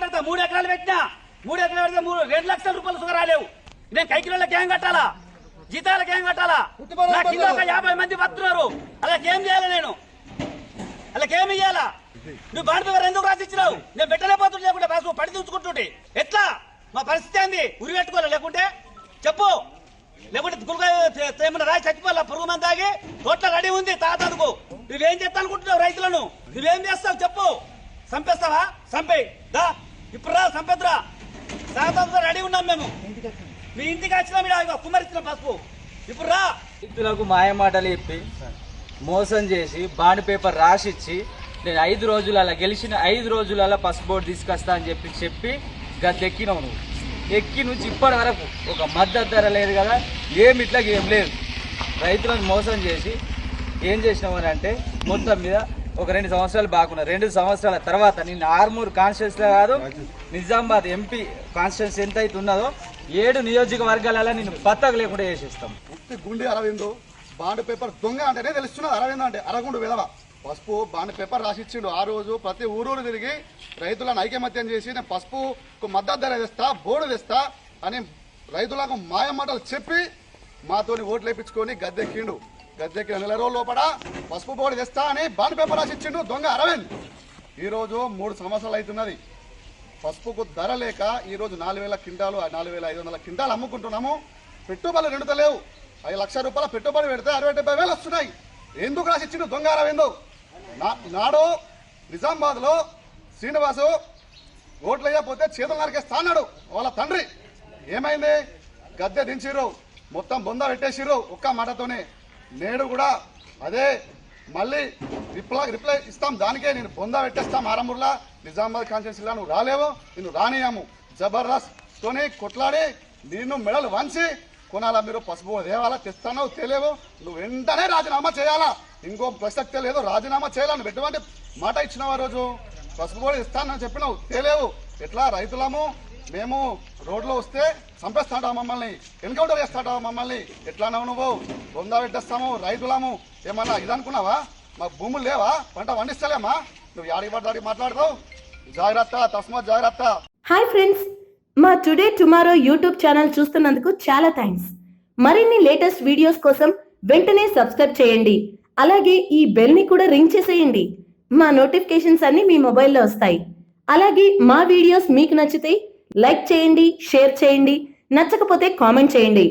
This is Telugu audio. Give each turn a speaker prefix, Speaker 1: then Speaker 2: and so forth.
Speaker 1: మాట్లాడతా 3 ఎకరాలు పెట్టినా 3 ఎకరాలు పెడితే 2 లక్షల రూపాయలు సుగ రాలేవు. నేను కైకిలోళ్ళకి ఏం కట్టాలా, జీతాలకు ఏం కట్టాలా? నా కింద ఒక 50 మంది బతున్నారు. అలాకేం చేయాలి నేను? అలాకేమి ఇయ్యాలా? నువ్వు బాండ్ పేపర్ ఎందుకు రాసిచ్చినావు? నేను పెట్టలేకపోతుంటే లేకుంటే బాసు పడి చూసుకుంటుంటే ఎట్లా? మా పరిస్థితి ఏంది? ఉరి పెట్టుకోవాలి లేకుంటే చెప్పు. లేకుంటే గురుగా రాయి చచ్చిపోవాలా? పురుగు మంది తాగి తోట్ల రెడీ ఉంది తాతకు. నువ్వేం చేస్తా అనుకుంటున్నావు? రైతులను నువ్వేం చేస్తావు చెప్పు? చంపేస్తావా? చంపేయి దా, ఇప్పుడు రా, సంపద్రా. తాతతో రెడీ ఉన్నాం మేము. మీ ఇంటికి వచ్చినా కుమ్మరిస్తున్న పసుపు. ఇప్పుడు రా.
Speaker 2: రైతులకు మాయ మాటలు చెప్పి మోసం చేసి బాండ్ పేపర్ రాసిచ్చి నేను 5 రోజులలో గెలిచిన 5 రోజులలో పసుపు బోర్డు తీసుకొస్తా అని చెప్పి గద్దెక్కినావు. నువ్వు ఎక్కి నుంచి ఇప్పటి వరకు ఒక మద్దతు ధర లేదు కదా, ఇట్లా ఏం లేదు. రైతులను మోసం చేసి ఏం చేసినావు అని అంటే మొత్తం మీద ఒక 2 సంవత్సరాలు బాగున్నా. 2 సంవత్సరాల తర్వాత నిన్ను ఆర్మూర్ కాన్స్టిట్యూన్సీలో కాదు, నిజామాబాద్ ఎంపీ కాన్స్టిట్యూన్సీ ఎంత అయితే ఉన్నదో 7 నియోజకవర్గాలలో నిన్ను పత్తకు లేకుండా చేసేస్తాం.
Speaker 3: గుండి అరవింద్ బాండ్ పేపర్ దొంగ అంటేనే తెలుస్తున్నది. అరవింద్ అంటే అరగుండు విధవ. పసుపు బాండ్ పేపర్ రాసిచ్చిండు. ఆ రోజు ప్రతి ఊరూరు తిరిగి రైతులను ఐకమత్యం చేసి నేను పసుపుకు మద్దతు ధర తెస్తా, బోర్డు తెస్తా అని రైతులకు మాయ మాటలు చెప్పి మాతోని ఓట్లు వేయించుకొని గద్దెక్కిండు. గద్దెక్కిన 4 రోజుల లోపల పసుపు బోర్డు తెస్తా అని బాండ్ పేపర్ రాసిచ్చిండు దొంగ అరవింద్. ఈరోజు 3 సంవత్సరాలు అవుతున్నది. పసుపుకు ధర లేక ఈరోజు 4,000 క్వింటాలు 4,500 క్వింటాలు అమ్ముకుంటున్నాము. పెట్టుబడులు నిండుతలేవు. 5 లక్షల రూపాయల పెట్టుబడి పెడితే 60-70 వస్తున్నాయి. ఎందుకు రాసిచ్చిండు దొంగ అరవింద్? నాడు నిజామాబాద్ లో శ్రీనివాసు ఓట్లు వేయకపోతే చేతులు నరికేస్తా అన్నాడు వాళ్ళ తండ్రి. ఏమైంది? గద్దె దించిర్రు, మొత్తం బొంద పెట్టేసిర్రు ఒక్క మాటతోనే. నేడు కూడా అదే మళ్ళీ రిప్లై ఇస్తాం. దానికే నేను బొంద పెట్టేస్తాం. ఆరంభంలో నిజామాబాద్ కాన్స్టిట్యూన్సీలో నువ్వు రాలేవు, నిన్ను రానియాము. జబర్దస్త్ తోని కొట్లాడి నిన్ను మెడలు వంచి కొనాలా? మీరు పసుపు దేవాలా తెస్తానో తెలియవు. నువ్వు వెంటనే రాజీనామా చేయాలా, ఇంకో ప్రసక్తే లేదు. రాజీనామా చేయాలని ఎటువంటి మాట ఇచ్చినావు? ఆ రోజు పసుపు కూడా ఇస్తానని చెప్పినావు, తెలియవు. ఎట్లా రైతులము మేము రోడ్లో వస్తే చంపేస్తాడా మమ్మల్ని, ఎన్కౌంటర్ చేస్తాడా మమ్మల్ని? ఎట్లాన్నావు నువ్వు? బొందా పెట్టేస్తాము రైతులము. ఏమన్నా ఇదనుకున్నావా? మాకు భూములు లేవా? పంట పండిస్తలేమా? నువ్వు యాడికి పడ్డాడికి మాట్లాడతావు. జాగ్రత్త, తస్మాత్ జాగ్రత్త.
Speaker 4: హాయ్ ఫ్రెండ్స్, మా టుడే టుమారో యూట్యూబ్ ఛానల్ చూస్తున్నందుకు చాలా థ్యాంక్స్. మరిన్ని లేటెస్ట్ వీడియోస్ కోసం వెంటనే సబ్స్క్రైబ్ చేయండి. అలాగే ఈ బెల్ ని కూడా రింగ్ చేసేయండి. మా నోటిఫికేషన్స్ అన్ని మీ మొబైల్లో వస్తాయి. అలాగే మా వీడియోస్ మీకు నచ్చితే లైక్ చేయండి, షేర్ చేయండి, నచ్చకపోతే కామెంట్ చేయండి.